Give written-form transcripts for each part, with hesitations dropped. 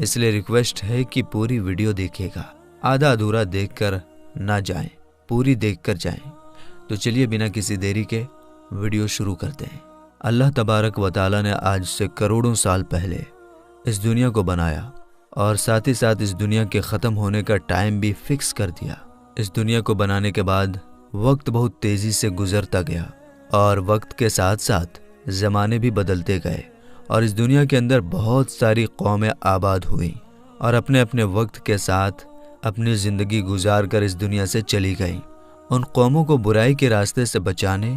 اس لیے ریکویسٹ ہے کہ پوری ویڈیو دیکھیے گا، آدھا ادھورا دیکھ کر نہ جائیں، پوری دیکھ کر جائیں۔ تو چلیے بنا کسی دیری کے ویڈیو شروع کرتے ہیں۔ اللہ تبارک و تعالیٰ نے آج سے کروڑوں سال پہلے اس دنیا کو بنایا اور ساتھ ہی ساتھ اس دنیا کے ختم ہونے کا ٹائم بھی فکس کر دیا۔ اس دنیا کو بنانے کے بعد وقت بہت تیزی سے گزرتا گیا اور وقت کے ساتھ ساتھ زمانے بھی بدلتے گئے، اور اس دنیا کے اندر بہت ساری قومیں آباد ہوئیں اور اپنے اپنے وقت کے ساتھ اپنی زندگی گزار کر اس دنیا سے چلی گئیں۔ ان قوموں کو برائی کے راستے سے بچانے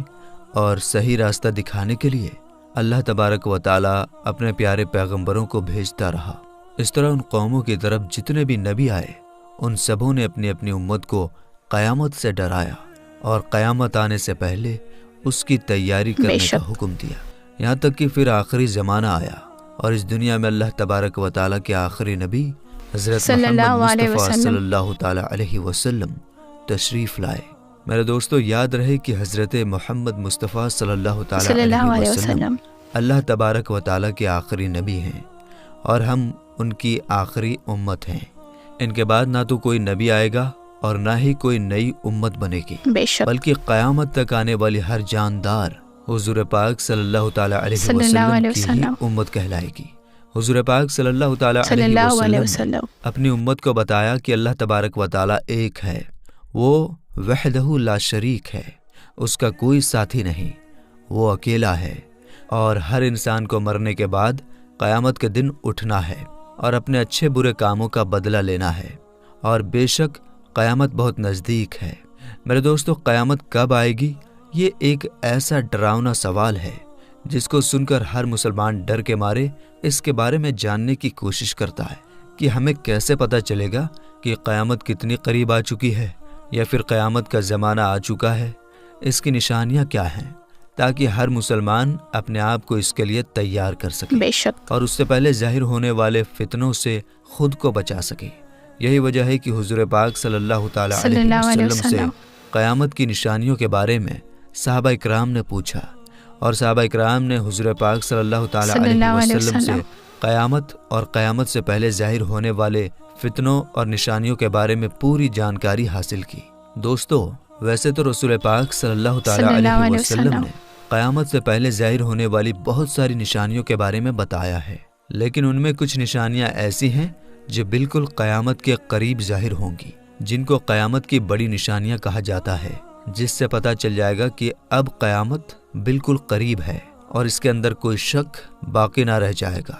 اور صحیح راستہ دکھانے کے لیے اللہ تبارک و تعالیٰ اپنے پیارے پیغمبروں کو بھیجتا رہا۔ اس طرح ان قوموں کی طرف جتنے بھی نبی آئے، ان سبوں نے اپنی اپنی امت کو قیامت سے ڈرایا اور قیامت آنے سے پہلے اس کی تیاری کرنے کا حکم دیا، یہاں تک کہ پھر آخری زمانہ آیا اور اس دنیا میں اللہ تبارک و تعالیٰ کے آخری نبی حضرت محمد مصطفیٰ صلی اللہ تعالیٰ علیہ وسلم تشریف لائے۔ میرے دوستو، یاد رہے کہ حضرت محمد مصطفیٰ صلی اللہ تعالیٰ علیہ وسلم اللہ تبارک و تعالیٰ کے آخری نبی ہیں اور ہم ان کی آخری امت ہیں۔ ان کے بعد نہ تو کوئی نبی آئے گا اور نہ ہی کوئی نئی امت بنے گی، بلکہ قیامت تک آنے والی ہر جاندار حضور پاک صلی اللہ تعالیٰ علیہ وسلم کی ہی امت کہلائے گی۔ حضور پاک صلی اللہ تعالیٰ علیہ وسلم اپنی امت کو بتایا کہ اللہ تبارک و تعالیٰ ایک ہے، وہ وحدہ لا شریک ہے، اس کا کوئی ساتھی نہیں، وہ اکیلا ہے، اور ہر انسان کو مرنے کے بعد قیامت کے دن اٹھنا ہے اور اپنے اچھے برے کاموں کا بدلہ لینا ہے، اور بے شک قیامت بہت نزدیک ہے۔ میرے دوستو، قیامت کب آئے گی؟ یہ ایک ایسا ڈراؤنا سوال ہے جس کو سن کر ہر مسلمان ڈر کے مارے اس کے بارے میں جاننے کی کوشش کرتا ہے کہ ہمیں کیسے پتہ چلے گا کہ قیامت کتنی قریب آ چکی ہے یا پھر قیامت کا زمانہ آ چکا ہے، اس کی نشانیاں کیا ہیں، تاکہ ہر مسلمان اپنے آپ کو اس کے لیے تیار کر سکے اور اس سے پہلے ظاہر ہونے والے فتنوں سے خود کو بچا سکے۔ یہی وجہ ہے کہ حضور پاک صلی اللہ تعالیٰ علیہ وسلم سے قیامت کی نشانیوں کے بارے میں صحابہ اکرام نے پوچھا، اور صحابہ اکرام نے حضور پاک صلی اللہ تعالیٰ علیہ وسلم سے قیامت اور قیامت سے پہلے ظاہر ہونے والے فتنوں اور نشانیوں کے بارے میں پوری جانکاری حاصل کی۔ دوستو، ویسے تو رسول پاک صلی اللہ تعالیٰ علیہ وسلم نے قیامت سے پہلے ظاہر ہونے والی بہت ساری نشانیوں کے بارے میں بتایا ہے، لیکن ان میں کچھ نشانیاں ایسی ہیں جو بالکل قیامت کے قریب ظاہر ہوں گی، جن کو قیامت کی بڑی نشانیاں کہا جاتا ہے، جس سے پتہ چل جائے گا کہ اب قیامت بالکل قریب ہے اور اس کے اندر کوئی شک باقی نہ رہ جائے گا۔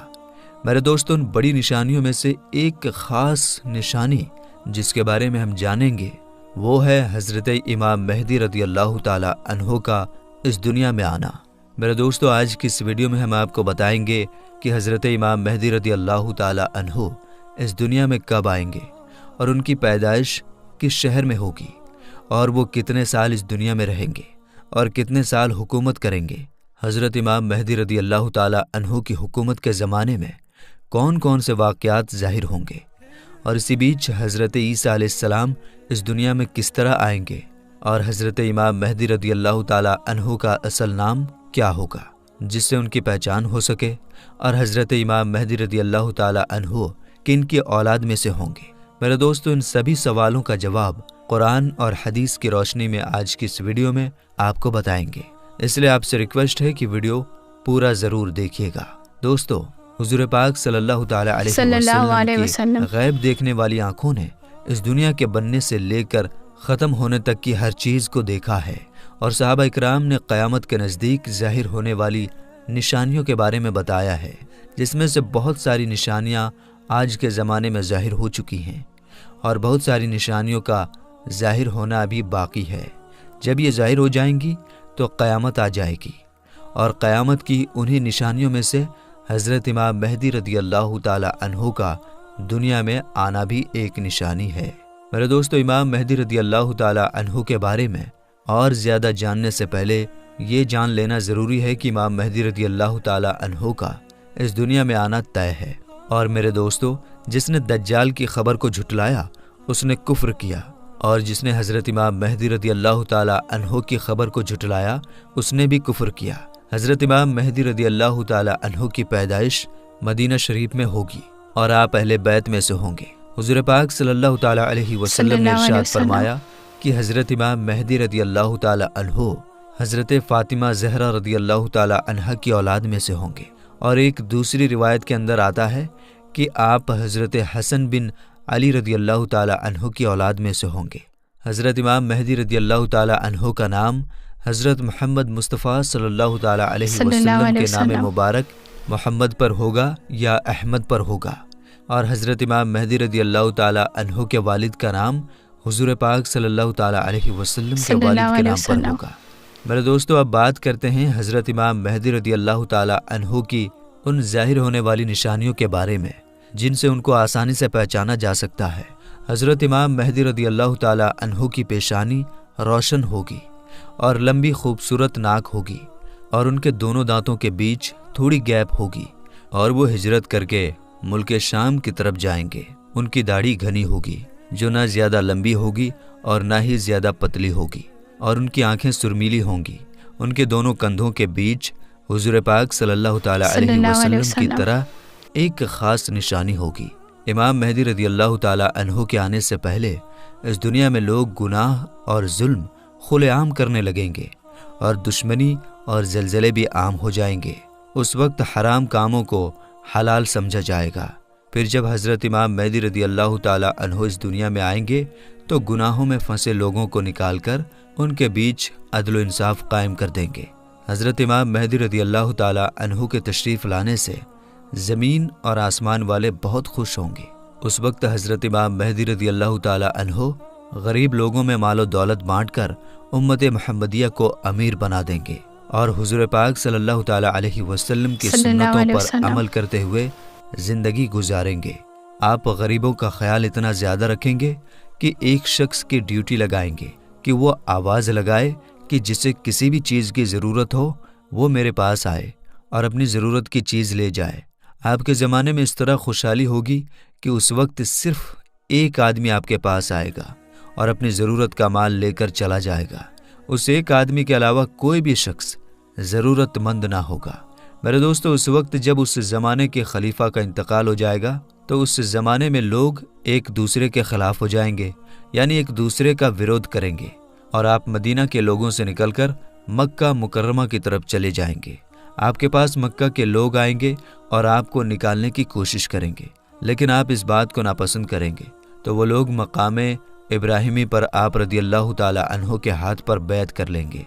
میرے دوستوں، ان بڑی نشانیوں میں سے ایک خاص نشانی جس کے بارے میں ہم جانیں گے وہ ہے حضرت امام مہدی رضی اللہ تعالیٰ عنہ کا اس دنیا میں آنا۔ میرے دوستو، آج کی اس ویڈیو میں ہم آپ کو بتائیں گے کہ حضرت امام مہدی رضی اللہ تعالیٰ عنہ اس دنیا میں کب آئیں گے اور ان کی پیدائش کس شہر میں ہوگی، اور وہ کتنے سال اس دنیا میں رہیں گے اور کتنے سال حکومت کریں گے۔ حضرت امام مہدی رضی اللہ تعالیٰ عنہ کی حکومت کے زمانے میں کون کون سے واقعات ظاہر ہوں گے، اور اسی بیچ حضرت عیسیٰ علیہ السلام اس دنیا میں کس طرح آئیں گے، اور حضرت امام مہدی رضی اللہ تعالیٰ عنہ کا اصل نام کیا ہوگا جس سے ان کی پہچان ہو سکے، اور حضرت امام مہدی رضی اللہ تعالیٰ عنہ کن کی اولاد میں سے ہوں گے۔ میرے دوستو، ان سبھی سوالوں کا جواب قرآن اور حدیث کی روشنی میں آج کی اس ویڈیو میں آپ کو بتائیں گے، اس لیے آپ سے ریکویسٹ ہے کہ ویڈیو پورا ضرور دیکھیے گا۔ دوستو، حضور پاک صلی اللہ تعالیٰ علیہ وسلم کی غیب دیکھنے والی آنکھوں نے اس دنیا کے بننے سے لے کر ختم ہونے تک کی ہر چیز کو دیکھا ہے، اور صحابہ اکرام نے قیامت کے نزدیک ظاہر ہونے والی نشانیوں کے بارے میں بتایا ہے، جس میں سے بہت ساری نشانیاں آج کے زمانے میں ظاہر ہو چکی ہیں اور بہت ساری نشانیوں کا ظاہر ہونا ابھی باقی ہے۔ جب یہ ظاہر ہو جائیں گی تو قیامت آ جائے گی، اور قیامت کی انہی نشانیوں میں سے حضرت امام مہدی رضی اللہ تعالیٰ عنہ کا دنیا میں آنا بھی ایک نشانی ہے۔ میرے دوستو، امام مہدی رضی اللہ تعالیٰ عنہ کے بارے میں اور زیادہ جاننے سے پہلے یہ جان لینا ضروری ہے کہ امام مہدی رضی اللہ تعالیٰ عنہ کا اس دنیا میں آنا طے ہے، اور میرے دوستو، جس نے دجال کی خبر کو جھٹلایا اس نے کفر کیا، اور جس نے حضرت امام مہدی رضی اللہ تعالیٰ عنہ کی خبر کو جھٹلایا اس نے بھی کفر کیا۔ حضرت امام مہدی رضی اللہ تعالیٰ عنہ کی پیدائش مدینہ شریف میں ہوگی، اور آپ اہل بیت میں سے ہوں گے۔ حضور پاک صلی اللہ تعالیٰ علیہ وسلم نے ارشاد فرمایا کہ حضرت امام مہدی رضی اللہ تعالیٰ عنہ حضرت فاطمہ زہرا رضی اللہ تعالیٰ عنہا کی اولاد میں سے ہوں گے، اور ایک دوسری روایت کے اندر آتا ہے کہ آپ حضرت حسن بن علی رضی اللہ تعالیٰ عنہ کی اولاد میں سے ہوں گے۔ حضرت امام مہدی رضی اللہ تعالیٰ عنہ کا نام حضرت محمد مصطفیٰ صلی اللہ تعالیٰ علیہ وسلم کے نام مبارک محمد پر ہوگا یا احمد پر ہوگا، اور حضرت امام مہدی رضی اللہ تعالیٰ عنہ کے والد کا نام حضور پاک صلی اللہ تعالیٰ علیہ وسلم کے والد کے نام پر ہوگا۔ میرے دوستو، اب بات کرتے ہیں حضرت امام مہدی رضی اللہ تعالیٰ عنہ کی ان ظاہر ہونے والی نشانیوں کے بارے میں جن سے ان کو آسانی سے پہچانا جا سکتا ہے۔ حضرت امام مہدی رضی اللہ تعالیٰ عنہ کی پیشانی روشن ہوگی اور لمبی خوبصورت ناک ہوگی، اور ان کے دونوں دانتوں کے بیچ تھوڑی گیپ ہوگی، اور وہ ہجرت کر کے ملک شام کی طرف جائیں گے۔ ان کی داڑھی گھنی ہوگی جو نہ زیادہ لمبی ہوگی اور نہ ہی زیادہ پتلی ہوگی، اور ان کی آنکھیں سرمیلی ہوں گی۔ ان کے دونوں کندھوں کے بیچ حضور پاک صلی اللہ تعالیٰ علیہ وسلم کی طرح ایک خاص نشانی ہوگی۔ امام مہدی رضی اللہ تعالیٰ عنہ کے آنے سے پہلے اس دنیا میں لوگ گناہ اور ظلم کھلے عام کرنے لگیں گے، اور دشمنی اور زلزلے بھی عام ہو جائیں گے۔ اس وقت حرام کاموں کو حلال سمجھا جائے گا۔ پھر جب حضرت امام مہدی رضی اللہ تعالیٰ عنہ اس دنیا میں آئیں گے تو گناہوں میں پھنسے لوگوں کو نکال کر ان کے بیچ عدل و انصاف قائم کر دیں گے۔ حضرت امام مہدی رضی اللہ تعالیٰ عنہ کے تشریف لانے سے زمین اور آسمان والے بہت خوش ہوں گے۔ اس وقت حضرت امام مہدی رضی اللہ تعالیٰ عنہ غریب لوگوں میں مال و دولت بانٹ کر امت محمدیہ کو امیر بنا دیں گے، اور حضور پاک صلی اللہ تعالیٰ علیہ وسلم کی سنتوں پر عمل کرتے ہوئے زندگی گزاریں گے۔ آپ غریبوں کا خیال اتنا زیادہ رکھیں گے کہ ایک شخص کی ڈیوٹی لگائیں گے کہ وہ آواز لگائے کہ جسے کسی بھی چیز کی ضرورت ہو وہ میرے پاس آئے اور اپنی ضرورت کی چیز لے جائے۔ آپ کے زمانے میں اس طرح خوشحالی ہوگی کہ اس وقت صرف ایک آدمی آپ کے پاس آئے گا اور اپنی ضرورت کا مال لے کر چلا جائے گا۔ اس ایک آدمی کے علاوہ کوئی بھی شخص ضرورت مند نہ ہوگا۔ میرے دوستو، اس وقت جب اس زمانے کے خلیفہ کا انتقال ہو جائے گا تو اس زمانے میں لوگ ایک دوسرے کے خلاف ہو جائیں گے، یعنی ایک دوسرے کا ویرودھ کریں گے، اور آپ مدینہ کے لوگوں سے نکل کر مکہ مکرمہ کی طرف چلے جائیں گے۔ آپ کے پاس مکہ کے لوگ آئیں گے اور آپ کو نکالنے کی کوشش کریں گے، لیکن آپ اس بات کو ناپسند کریں گے تو وہ لوگ مقام ابراہیمی پر آپ رضی اللہ تعالیٰ عنہ کے ہاتھ پر بیعت کر لیں گے۔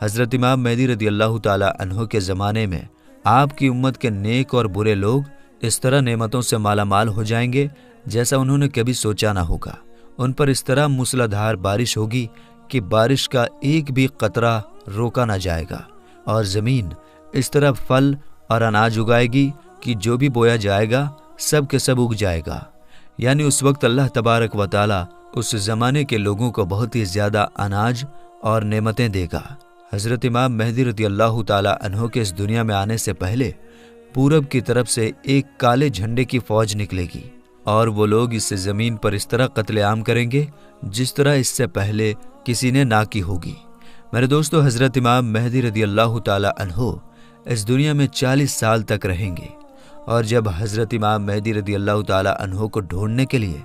حضرت امام مہدی رضی اللہ تعالیٰ عنہ کے زمانے میں آپ کی امت کے نیک اور برے لوگ اس طرح نعمتوں سے مالا مال ہو جائیں گے جیسا انہوں نے کبھی سوچا نہ ہوگا۔ ان پر اس طرح موسلادھار بارش ہوگی کہ بارش کا ایک بھی قطرہ روکا نہ جائے گا، اور زمین اس طرح پھل اور اناج اگائے گی کہ جو بھی بویا جائے گا سب کے سب اگ جائے گا۔ یعنی اس وقت اللہ تبارک و تعالیٰ اس زمانے کے لوگوں کو بہت ہی زیادہ اناج اور نعمتیں دے گا۔ حضرت امام مہدی رضی اللہ تعالیٰ عنہ کے اس دنیا میں آنے سے پہلے پورب کی طرف سے ایک کالے جھنڈے کی فوج نکلے گی، اور وہ لوگ اس زمین پر اس طرح قتل عام کریں گے جس طرح اس سے پہلے کسی نے نہ کی ہوگی۔ میرے دوستو، حضرت امام مہدی رضی اللہ تعالیٰ عنہ اس دنیا میں 40 سال تک رہیں گے، اور جب حضرت امام مہدی رضی اللہ تعالیٰ عنہ کو ڈھونڈنے کے لیے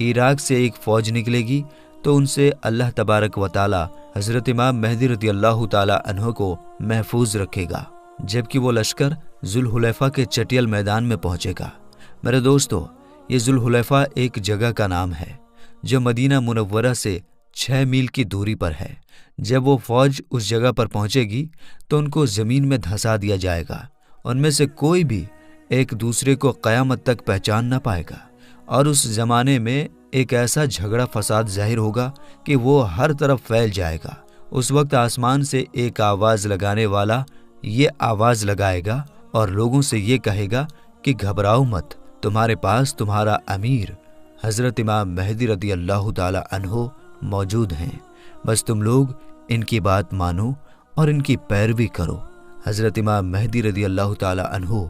عراق سے ایک فوج نکلے گی تو ان سے اللہ تبارک و تعالیٰ حضرت امام مہدی رضی اللہ تعالیٰ عنہ کو محفوظ رکھے گا، جبکہ وہ لشکر ذوالحلیفہ کے چٹیل میدان میں پہنچے گا۔ میرے دوستو، یہ ذوالحلیفہ ایک جگہ کا نام ہے جو مدینہ منورہ سے 6 میل کی دوری پر ہے۔ جب وہ فوج اس جگہ پر پہنچے گی تو ان کو زمین میں دھسا دیا جائے گا۔ ان میں سے کوئی بھی ایک دوسرے کو قیامت تک پہچان نہ پائے گا، اور اس زمانے میں ایک ایسا جھگڑا فساد ظاہر ہوگا کہ وہ ہر طرف پھیل جائے گا۔ اس وقت آسمان سے ایک آواز لگانے والا یہ آواز لگائے گا اور لوگوں سے یہ کہے گا کہ گھبراؤ مت، تمہارے پاس تمہارا امیر حضرت امام مہدی رضی اللہ تعالیٰ عنہ موجود ہیں، بس تم لوگ ان کی بات مانو اور ان کی پیروی کرو۔ حضرت امام مہدی رضی اللہ تعالیٰ عنہ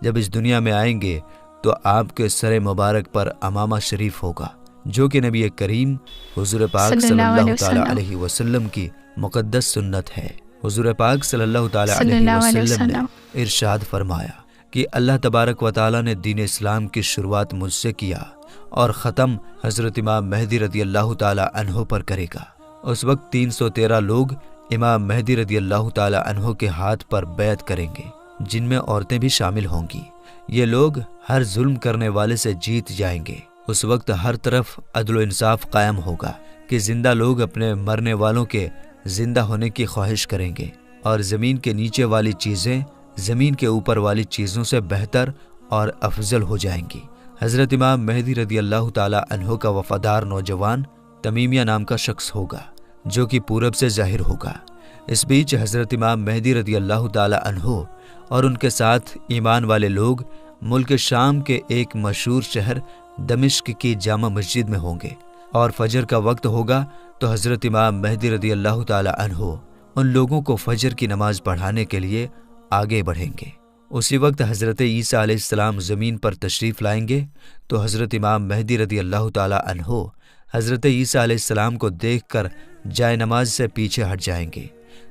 جب اس دنیا میں آئیں گے تو آپ کے سر مبارک پر امامہ شریف ہوگا، جو کہ نبی کریم حضور پاک صلی اللہ تعالیٰ علیہ وسلم کی مقدس سنت ہے۔ حضور پاک صلی اللہ تعالیٰ علیہ وسلم نے ارشاد فرمایا کہ اللہ تبارک و تعالیٰ نے دین اسلام کی شروعات مجھ سے کیا اور ختم حضرت امام مہدی رضی اللہ تعالیٰ عنہ پر کرے گا۔ اس وقت 313 لوگ امام مہدی رضی اللہ تعالیٰ عنہ کے ہاتھ پر بیعت کریں گے، جن میں عورتیں بھی شامل ہوں گی۔ یہ لوگ ہر ظلم کرنے والے سے جیت جائیں گے۔ اس وقت ہر طرف عدل و انصاف قائم ہوگا کہ زندہ لوگ اپنے مرنے والوں کے زندہ ہونے کی خواہش کریں گے، اور زمین کے نیچے والی چیزیں زمین کے اوپر والی چیزوں سے بہتر اور افضل ہو جائیں گی۔ حضرت امام مہدی رضی اللہ تعالیٰ عنہ کا وفادار نوجوان تمیمیہ نام کا شخص ہوگا، جو کہ پورب سے ظاہر ہوگا۔ اس بیچ حضرت امام مہدی رضی اللہ تعالیٰ عنہ اور ان کے ساتھ ایمان والے لوگ ملک شام کے ایک مشہور شہر دمشق کی جامع مسجد میں ہوں گے، اور فجر کا وقت ہوگا تو حضرت امام مہدی رضی اللہ تعالیٰ عنہ ان لوگوں کو فجر کی نماز پڑھانے کے لیے آگے بڑھیں گے۔ اسی وقت حضرت عیسیٰ علیہ السلام زمین پر تشریف لائیں گے تو حضرت امام مہدی رضی اللہ تعالیٰ عنہ حضرت عیسیٰ علیہ السلام کو دیکھ کر جائے نماز سے پیچھے ہٹ جائیں گے،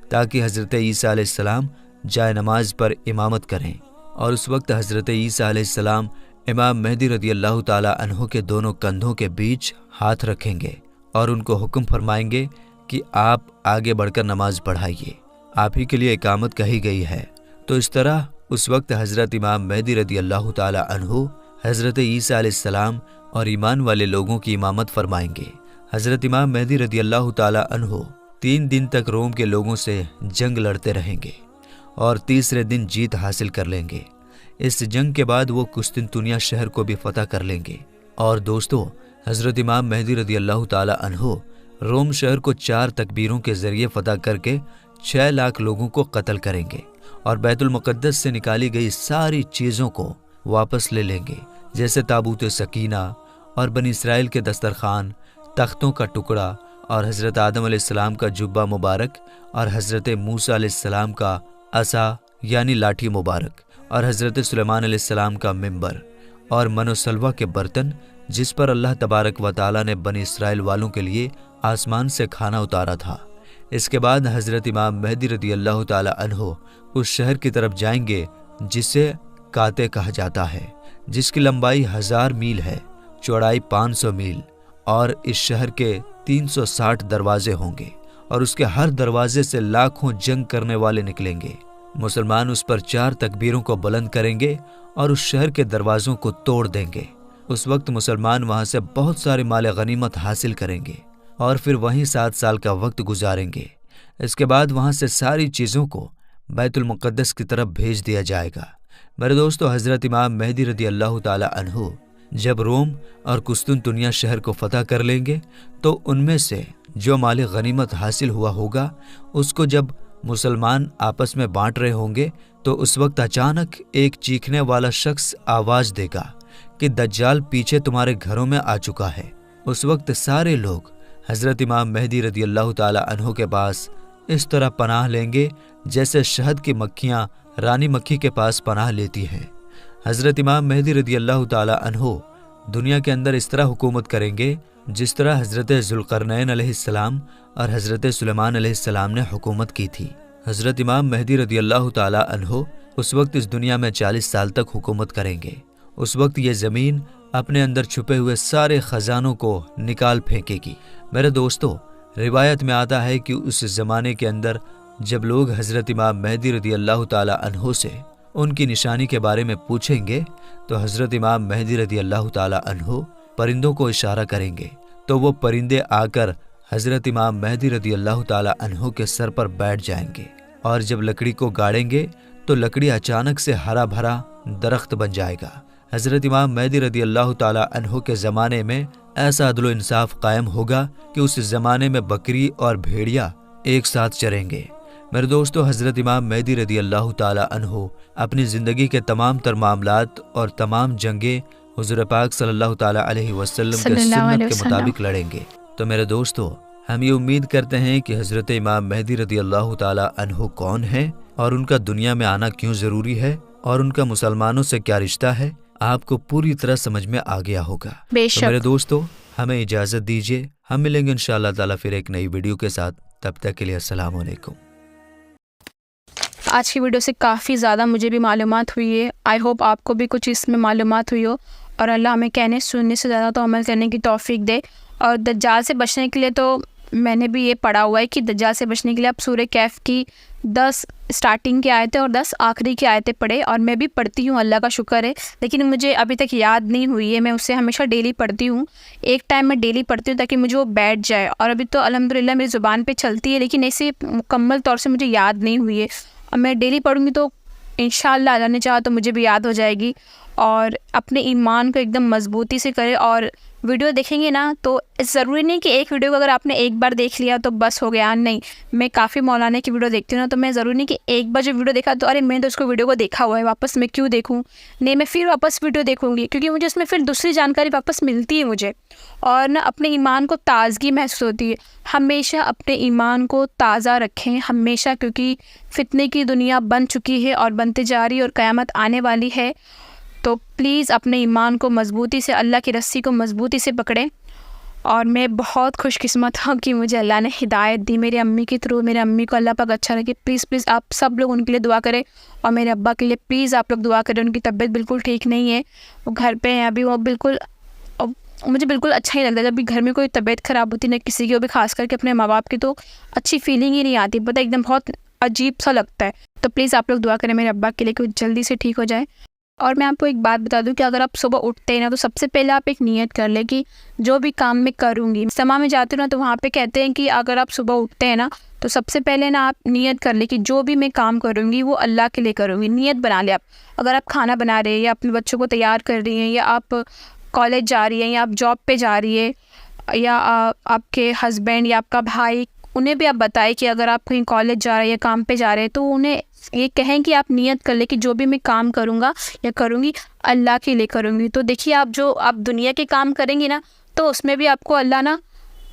تاکہ حضرت عیسیٰ علیہ السلام جائے نماز پر امامت کریں، اور اس وقت حضرت عیسیٰ علیہ السلام امام مہدی رضی اللہ تعالیٰ عنہ کے دونوں کندھوں کے بیچ ہاتھ رکھیں گے اور ان کو حکم فرمائیں گے کہ آپ آگے بڑھ کر نماز پڑھائیے، آپ ہی کے لیے اقامت کہی گئی ہے۔ تو اس طرح اس وقت حضرت امام مہدی رضی اللہ تعالیٰ عنہ حضرت عیسیٰ علیہ السلام اور ایمان والے لوگوں کی امامت فرمائیں گے۔ حضرت امام مہدی رضی اللہ تعالیٰ عنہ 3 دن تک روم کے لوگوں سے جنگ لڑتے رہیں گے اور تیسرے دن جیت حاصل کر لیں گے۔ اس جنگ کے بعد وہ قسطنطنیہ شہر کو بھی فتح کر لیں گے۔ اور دوستو، حضرت امام مہدی رضی اللہ تعالیٰ عنہ روم شہر کو 4 تکبیروں کے ذریعے فتح کر کے 6 لاکھ لوگوں کو قتل کریں گے، اور بیت المقدس سے نکالی گئی ساری چیزوں کو واپس لے لیں گے، جیسے تابوت سکینہ اور بنی اسرائیل کے دسترخوان، تختوں کا ٹکڑا، اور حضرت آدم علیہ السلام کا جبہ مبارک، اور حضرت موسیٰ علیہ السلام کا عصا یعنی لاٹھی مبارک، اور حضرت سلیمان علیہ السلام کا منبر اور من و سلوہ کے برتن، جس پر اللہ تبارک و تعالیٰ نے بنی اسرائیل والوں کے لیے آسمان سے کھانا اتارا تھا۔ اس کے بعد حضرت امام مہدی رضی اللہ تعالیٰ عنہ اس شہر کی طرف جائیں گے جسے کاتے کہا جاتا ہے، جس کی لمبائی 1000 میل ہے، چوڑائی 500 میل، اور اس شہر کے 360 دروازے ہوں گے، اور اس کے ہر دروازے سے لاکھوں جنگ کرنے والے نکلیں گے۔ مسلمان اس پر 4 تکبیروں کو بلند کریں گے اور اس شہر کے دروازوں کو توڑ دیں گے۔ اس وقت مسلمان وہاں سے بہت سارے مال غنیمت حاصل کریں گے، اور پھر وہیں 7 سال کا وقت گزاریں گے۔ اس کے بعد وہاں سے ساری چیزوں کو بیت المقدس کی طرف بھیج دیا جائے گا۔ میرے دوستو، حضرت امام مہدی رضی اللہ تعالیٰ عنہ جب روم اور قسطنطنیہ شہر کو فتح کر لیں گے تو ان میں سے جو مال غنیمت حاصل ہوا ہوگا اس کو جب مسلمان آپس میں بانٹ رہے ہوں گے تو اس وقت اچانک ایک چیخنے والا شخص آواز دے گا کہ دجال پیچھے تمہارے گھروں میں آ چکا ہے۔ اس وقت سارے لوگ حضرت امام مہدی رضی اللہ تعالیٰ عنہ کے پاس اس طرح پناہ لیں گے جیسے شہد کی مکھیاں رانی مکھی کے پاس پناہ لیتی ہیں۔ حضرت امام مہدی رضی اللہ تعالیٰ عنہ دنیا کے اندر اس طرح حکومت کریں گے جس طرح حضرت ذوالقرنین علیہ السلام اور حضرت سلیمان علیہ السلام نے حکومت کی تھی۔ حضرت امام مہدی رضی اللہ تعالیٰ عنہ اس وقت اس دنیا میں 40 سال تک حکومت کریں گے۔ اس وقت یہ زمین اپنے اندر چھپے ہوئے سارے خزانوں کو نکال پھینکے گی۔ میرے دوستو، روایت میں آتا ہے کہ اس زمانے کے اندر جب لوگ حضرت امام مہدی رضی اللہ تعالیٰ عنہ سے ان کی نشانی کے بارے میں پوچھیں گے تو حضرت امام مہدی رضی اللہ تعالیٰ عنہ پرندوں کو اشارہ کریں گے تو وہ پرندے آ کر حضرت امام مہدی رضی اللہ تعالیٰ عنہ کے سر پر بیٹھ جائیں گے، اور جب لکڑی کو گاڑیں گے تو لکڑی اچانک سے ہرا بھرا درخت بن جائے گا۔ حضرت امام مہدی رضی اللہ تعالیٰ عنہ کے زمانے میں ایسا عدل و انصاف قائم ہوگا کہ اس زمانے میں بکری اور بھیڑیا ایک ساتھ چریں گے۔ میرے دوستو، حضرت امام مہدی رضی اللہ تعالیٰ عنہ اپنی زندگی کے تمام تر معاملات اور تمام جنگیں حضور پاک صلی اللہ تعالیٰ علیہ وسلم کے سنت کے مطابق لڑیں گے۔ تو میرے دوستو، ہم یہ امید کرتے ہیں کہ حضرت امام مہدی رضی اللہ تعالیٰ عنہ کون ہے اور ان کا دنیا میں آنا کیوں ضروری ہے اور ان کا مسلمانوں سے کیا رشتہ ہے، آپ کو پوری طرح سمجھ میں آ گیا ہوگا۔ تو میرے دوستو، ہمیں اجازت دیجیے، ہم ملیں گے انشاءاللہ تعالیٰ پھر ایک نئی ویڈیو کے ساتھ۔ تب تک کے لیے السلام علیکم۔ آج کی ویڈیو سے کافی زیادہ مجھے بھی معلومات ہوئی ہے. آئی ہوپ آپ کو بھی کچھ اس میں معلومات ہوئی ہو, اور اللہ ہمیں کہنے سننے سے زیادہ تو عمل کرنے کی توفیق دے. اور دجال سے بچنے کے لیے تو میں نے بھی یہ پڑھا ہوا ہے کہ دجال سے بچنے کے لیے آپ سورہ کہف کی 10 اسٹارٹنگ کی آیتیں اور 10 آخری کی آیتیں پڑھے, اور میں بھی پڑھتی ہوں, اللہ کا شکر ہے, لیکن مجھے ابھی تک یاد نہیں ہوئی ہے. میں اسے ہمیشہ ڈیلی پڑھتی ہوں, ایک ٹائم میں ڈیلی پڑھتی ہوں تاکہ مجھے وہ بیٹھ جائے. اور ابھی تو الحمدللہ میری زبان پہ چلتی ہے, لیکن ایسے مکمل طور سے مجھے یاد نہیں ہوئی ہے. اور میں ڈیلی پڑھوں گی تو انشاءاللہ اللہ نے چاہا تو مجھے بھی یاد ہو جائے گی. اور اپنے ایمان کو ایک دم مضبوطی سے کرے. اور ویڈیو دیکھیں گے نا تو ضروری نہیں کہ ایک ویڈیو کو اگر آپ نے ایک بار دیکھ لیا تو بس ہو گیا, نہیں. میں کافی مولانا کی ویڈیو دیکھتی ہوں نا, تو میں ضروری نہیں کہ ایک بار جو ویڈیو دیکھا تو ارے میں تو اس کو ویڈیو کو دیکھا ہوا ہے, واپس میں کیوں دیکھوں. نہیں, میں پھر واپس ویڈیو دیکھوں گی, کیونکہ مجھے اس میں پھر دوسری جانکاری واپس ملتی ہے مجھے, اور نا اپنے ایمان کو تازگی محسوس ہوتی ہے. ہمیشہ اپنے ایمان کو تازہ رکھیں ہمیشہ, کیونکہ فتنے کی دنیا بن چکی ہے اور بنتے جا رہی ہے, اور قیامت آنے والی ہے. تو پلیز اپنے ایمان کو مضبوطی سے, اللہ کی رسی کو مضبوطی سے پکڑیں. اور میں بہت خوش قسمت ہوں کہ مجھے اللہ نے ہدایت دی میری امی کے تھرو. میرے امی کو اللہ پاک اچھا رکھے. پلیز آپ سب لوگ ان کے لیے دعا کریں, اور میرے ابا کے لیے پلیز آپ لوگ دعا کریں. ان کی طبیعت بالکل ٹھیک نہیں ہے, وہ گھر پہ ہیں ابھی. وہ بالکل, مجھے بالکل اچھا نہیں لگتا جب بھی گھر میں کوئی طبیعت خراب ہوتی ہے, نہ کسی کی, وہ بھی خاص کر کے اپنے ماں باپ کی, تو اچھی فیلنگ ہی نہیں آتی, پتہ ایک دم بہت عجیب سا لگتا ہے. تو پلیز آپ لوگ دعا کریں میرے ابا کے لیے کہ وہ جلدی سے ٹھیک ہو جائے. اور میں آپ کو ایک بات بتا دوں کہ اگر آپ صبح اٹھتے ہیں نا تو سب سے پہلے آپ ایک نیت کر لیں کہ جو بھی کام میں کروں گی. سما میں جاتے ہوں نا تو وہاں پہ کہتے ہیں کہ اگر آپ صبح اٹھتے ہیں نا تو سب سے پہلے نا آپ نیت کر لیں کہ جو بھی میں کام کروں گی وہ اللہ کے لیے کروں گی. نیت بنا لیں آپ. اگر آپ کھانا بنا رہے ہیں, یا اپنے بچوں کو تیار کر رہی ہیں, یا آپ کالج جا رہی ہیں, یا آپ جاب پہ جا رہی ہے, یا آپ کے ہسبینڈ یا آپ کا بھائی, انہیں بھی آپ بتائیں کہ اگر آپ کہیں کالج جا رہے ہیں یا کام پہ جا رہے ہیں تو انہیں یہ کہیں کہ آپ نیت کر لیں کہ جو بھی میں کام کروں گا یا کروں گی اللہ کے لیے کروں گی. تو دیکھیے آپ دنیا کے کام کریں گی نا تو اس میں بھی آپ کو اللہ نا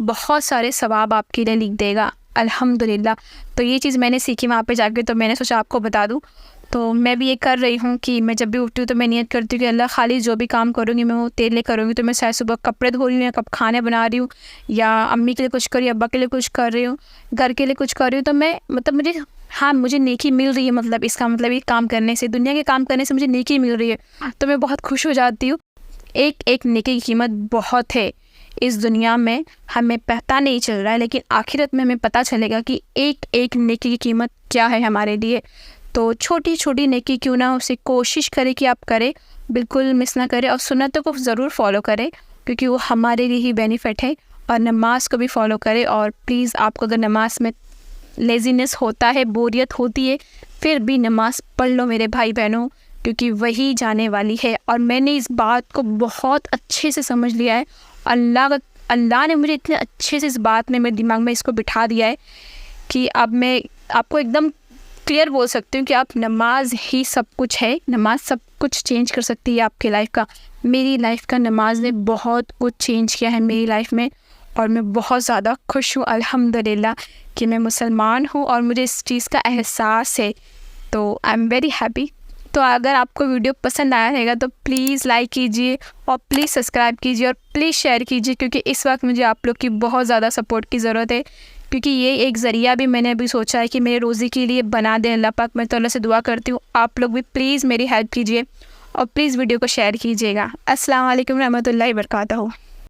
بہت سارے ثواب آپ کے لیے لکھ دے گا الحمدللہ. تو یہ چیز میں نے سیکھی وہاں پہ جا کے, تو میں نے سوچا آپ کو بتا دوں. تو میں بھی یہ کر رہی ہوں کہ میں جب بھی اٹھتی ہوں تو میں نیت کرتی ہوں کہ اللہ خالی جو بھی کام کروں گی میں وہ تیرے لیے کروں گی. تو میں شاید صبح کپڑے دھو رہی ہوں, یا کب کھانے بنا رہی ہوں, یا امی کے لیے کچھ کر رہی ہوں, ابا کے لیے کچھ کر رہی ہوں, گھر کے لیے کچھ کر رہی ہوں, تو میں مجھے نیکی مل رہی ہے. مطلب اس کا مطلب یہ کام کرنے سے, دنیا کے کام کرنے سے مجھے نیکی مل رہی ہے, تو میں بہت خوش ہو جاتی ہوں. ایک نیکی کی قیمت بہت ہے اس دنیا میں, ہمیں پتہ نہیں چل رہا ہے, لیکن آخرت میں ہمیں پتہ چلے گا کہ ایک نیکی کی قیمت کیا ہے ہمارے لیے. تو چھوٹی چھوٹی نیکی کیوں نہ, اسے کوشش کرے کہ آپ کریں, بالکل مس نہ کرے, اور سنتوں کو ضرور فالو کرے کیونکہ وہ ہمارے لیے ہی بینیفٹ ہے. اور نماز کو بھی فالو کرے. اور پلیز آپ کو اگر نماز میں لیزینس ہوتا ہے, بوریت ہوتی ہے, پھر بھی نماز پڑھ لو میرے بھائی بہنوں, کیونکہ وہی جانے والی ہے. اور میں نے اس بات کو بہت اچھے سے سمجھ لیا ہے. اللہ نے مجھے اتنے اچھے سے اس بات میں میرے دماغ میں اس کو بٹھا دیا ہے کہ اب میں آپ کو ایک دم کلیئر بول سکتی ہوں کہ آپ نماز ہی سب کچھ ہے. نماز سب کچھ چینج کر سکتی ہے آپ کے لائف کا. میری لائف کا نماز نے بہت کچھ چینج کیا ہے میری لائف میں, اور میں بہت زیادہ خوش ہوں الحمدللہ کہ میں مسلمان ہوں, اور مجھے اس چیز کا احساس ہے. تو آئی ایم ویری ہیپی. تو اگر آپ کو ویڈیو پسند آیا رہے گا تو پلیز لائک کیجیے, اور پلیز سبسکرائب کیجیے, اور پلیز شیئر کیجیے, کیونکہ اس وقت مجھے آپ لوگ کی بہت زیادہ سپورٹ کی ضرورت ہے. کیونکہ یہ ایک ذریعہ بھی میں نے ابھی سوچا ہے کہ میرے روزی کے لیے بنا دیں اللہ پاک. میں تو اللہ سے دعا کرتی ہوں آپ لوگ بھی پلیز میری ہیلپ کیجیے, اور پلیز ویڈیو کو شیئر کیجیے گا. السلام علیکم رحمۃ اللہ وبرکاتہ.